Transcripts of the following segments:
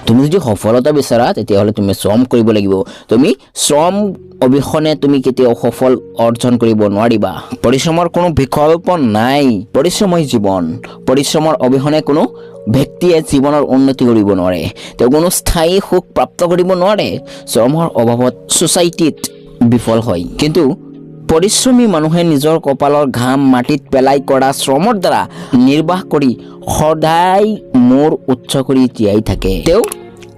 তুমি যদি সফলতা বিচাৰা তেতিয়াহ'লে তুমি শ্ৰম কৰিব লাগিব তুমি শ্ৰম অবিহনে তুমি কেতিয়াও সফল অৰ্জন কৰিব নোৱাৰিবা পৰিশ্ৰমৰ কোনো বিকল্প নাই পৰিশ্ৰমই জীৱন পৰিশ্ৰমৰ অবিহনে কোনো ব্যক্তিয়ে জীৱনৰ উন্নতি কৰিব নোৱাৰে তেওঁ কোনো স্থায়ী সুখ প্ৰাপ্ত কৰিব নোৱাৰে শ্ৰমৰ অভাৱত সোসাইটিত বিফল হয় কিন্তু পৰিশ্ৰমী মানুহে নিজৰ কপালৰ ঘাম মাটিত পেলাই কৰা শ্ৰমৰ দ্বাৰা নিৰ্বাহ কৰি সদায় মূৰ উচ্চ কৰি জীয়াই থাকে তেওঁ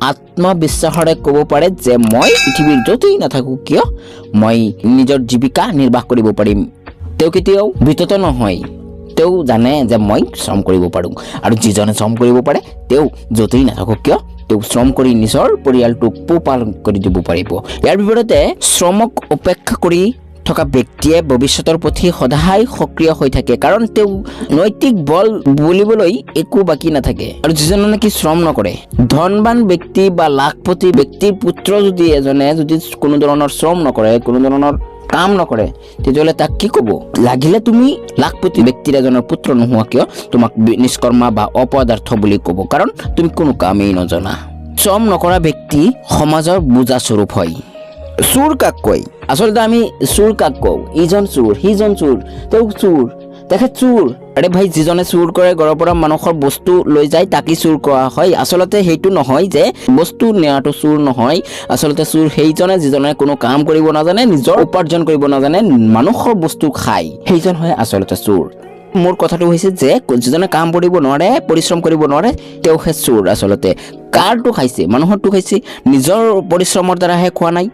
আত্মবিশ্বাসৰে ক'ব পাৰে যে মই পৃথিৱীৰ য'তেই নাথাকো কিয় মই নিজৰ জীৱিকা নিৰ্বাহ কৰিব পাৰিম তেওঁ কেতিয়াও বিতত নহয় তেওঁ জানে যে মই শ্ৰম কৰিব পাৰোঁ আৰু যিজনে শ্ৰম কৰিব পাৰে তেওঁ য'তেই নাথাকক কিয় তেওঁ শ্ৰম কৰি নিজৰ পৰিয়ালটোক পোহপালন কৰি দিব পাৰিব ইয়াৰ বিপৰীতে শ্ৰমক উপেক্ষা কৰি থকা ব্যক্তিয়ে ভৱিষ্যতৰ প্ৰতি সদায় সক্ৰিয় হৈ থাকে কাৰণ তেওঁ নৈতিক বল বুলিবলৈ একো বাকী নাথাকে আৰু যিজনে নেকি শ্ৰম নকৰে ধনবান ব্যক্তি বা লাখপতি ব্যক্তিৰ পুত্ৰ যদি এজনে যদি কোনো ধৰণৰ শ্ৰম নকৰে কোনো ধৰণৰ কাম নকৰে তেতিয়াহ'লে তাক কি ক'ব লাগিলে তুমি লাখপতি ব্যক্তিৰ এজনৰ পুত্ৰ নোহোৱা কিয় তোমাক নিষ্কৰ্মা বা অপদাৰ্থ বুলি ক'ব কাৰণ তুমি কোনো কামেই নজনা শ্ৰম নকৰা ব্যক্তি সমাজৰ বোজা স্বৰূপ হয় চোৰ কাক কয় আসলতে আমি চোৰ কাক কওঁ ইজন চোৰ সিজন চোৰ তেওঁ চোৰ তেখেত চোৰ আৰে ভাই যিজনে চোৰ কৰে ঘৰৰ পৰা মানুহৰ বস্তু লৈ যায় তাকে চোৰ কোৱা হয় আসলতে সেইটো নহয় যে বস্তু নিয়াটো চোৰ নহয় আসলতে চোৰ সেইজনে যিজনে কোনো কাম কৰিব নাজানে নিজৰ উপাৰ্জন কৰিব নাজানে মানুহৰ বস্তু খায় সেইজন হয় আসলতে চোৰ মোৰ কথাটো হৈছে যে যিজনে কাম কৰিব নোৱাৰে পৰিশ্ৰম কৰিব নোৱাৰে তেওঁ হে চোৰ আসলতে কাৰটো খাইছে মানুহৰটো খাইছে নিজৰ পৰিশ্ৰমৰ দ্বাৰাহে খোৱা নাই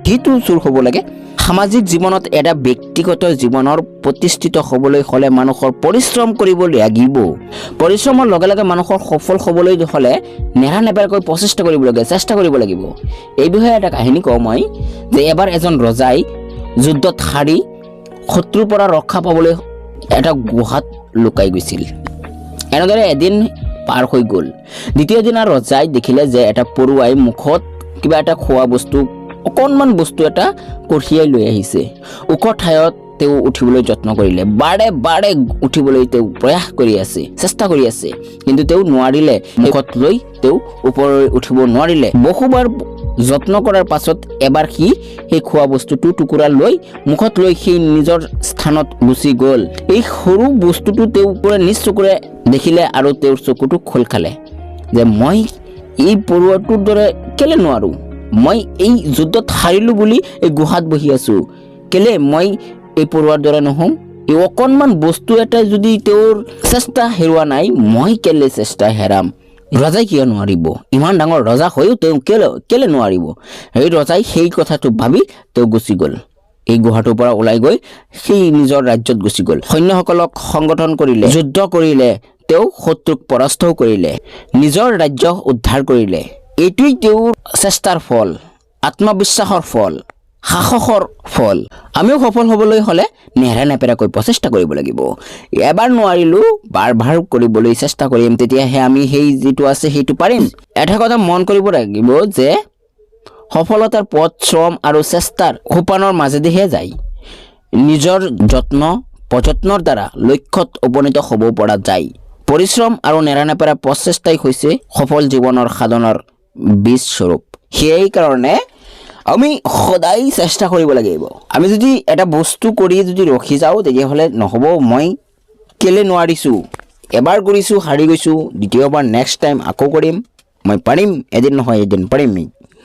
সেইটো চোৰ হ'ব লাগে সামাজিক জীৱনত এটা ব্যক্তিগত জীৱনৰ প্ৰতিষ্ঠিত হ'বলৈ হ'লে মানুহৰ পৰিশ্ৰম কৰিব লাগিব পৰিশ্ৰমৰ লগে লগে মানুহৰ সফল হ'বলৈ হ'লে নেৰানেপেৰাকৈ প্ৰচেষ্টা কৰিব লাগে চেষ্টা কৰিব লাগিব এই বিষয়ে এটা কাহিনী কওঁ মই যে এবাৰ এজন ৰজাই যুদ্ধত হাৰি শত্ৰুৰ পৰা ৰক্ষা পাবলৈ এটা গুহাত লুকাই গৈছিল এনেদৰে এদিন পাৰ হৈ গ'ল দ্বিতীয় দিনা ৰজাই দেখিলে যে এটা পৰুৱাই মুখত কিবা এটা খোৱা বস্তু অকণমান বস্তু এটা কঢ়িয়াই লৈ আহিছে ওখ ঠাইত তেওঁ উঠিবলৈ যত্ন কৰিলে বাৰে বাৰে উঠিবলৈ তেওঁ প্ৰয়াস কৰি আছে চেষ্টা কৰি আছে কিন্তু তেওঁ নোৱাৰিলে মুখত লৈ তেওঁ ওপৰলৈ উঠিব নোৱাৰিলে বহুবাৰ যত্ন কৰাৰ পাছত এবাৰ সি সেই খোৱা বস্তুটো টুকুৰা লৈ মুখত লৈ সেই নিজৰ স্থানত গুচি গ'ল এই সৰু বস্তুটো তেওঁ পুৰা নিজ চকুৰে দেখিলে আৰু তেওঁৰ চকুটো খোল খালে যে মই এই পৰুৱাটোৰ দৰে কেলে নোৱাৰো মই এই যুদ্ধত হাৰিলো বুলি এই গুহাত বহি আছো কেলে মই এই পৰুৱাৰ দৰে নহওঁ এই অকণমান বস্তু এটা যদি তেওঁৰ চেষ্টা হেৰুৱা নাই মই কেলে চেষ্টা হেৰাম ৰজাই কিয় নোৱাৰিব ইমান ডাঙৰ ৰজা হৈও তেওঁ কেলে নোৱাৰিব এই ৰজাই সেই কথাটো ভাবি তেওঁ গুচি গ'ল এই গুহাটোৰ পৰা ওলাই গৈ সেই নিজৰ ৰাজ্যত গুচি গ'ল সৈন্যসকলক সংগঠন কৰিলে যুদ্ধ কৰিলে তেওঁ শত্ৰুক পৰাস্ত কৰিলে নিজৰ ৰাজ্য উদ্ধাৰ কৰিলে এইটোই তেওঁৰ চেষ্টাৰ ফল আত্মবিশ্বাসৰ ফল সাহসৰ ফল আমিও সফল হ'বলৈ হ'লে নেৰানেপেৰাকৈ প্ৰচেষ্টা কৰিব লাগিব এবাৰ নোৱাৰিলো বাৰ বাৰ কৰিবলৈ চেষ্টা কৰিম তেতিয়াহে আমি সেই যিটো আছে সেইটো পাৰিম এটা কথা মন কৰিব লাগিব যে সফলতাৰ পথ শ্ৰম আৰু চেষ্টাৰ সোপানৰ মাজেদিহে যায় নিজৰ যত্ন প্ৰযত্নৰ দ্বাৰা লক্ষ্যত উপনীত হ'ব পৰা যায় পৰিশ্ৰম আৰু নেৰানেপেৰা প্ৰচেষ্টাই হৈছে সফল জীৱনৰ সাধনৰ বীজ স্বৰূপ সেই কাৰণে আমি সদায় চেষ্টা কৰিব লাগিব আমি যদি এটা বস্তু কৰি যদি ৰখি যাওঁ তেতিয়াহ'লে নহ'ব মই কেলে নোৱাৰিছোঁ এবাৰ কৰিছোঁ হাৰি গৈছোঁ দ্বিতীয়বাৰ নেক্সট টাইম আকৌ কৰিম মই পাৰিম এদিন নহয় এদিন পাৰিম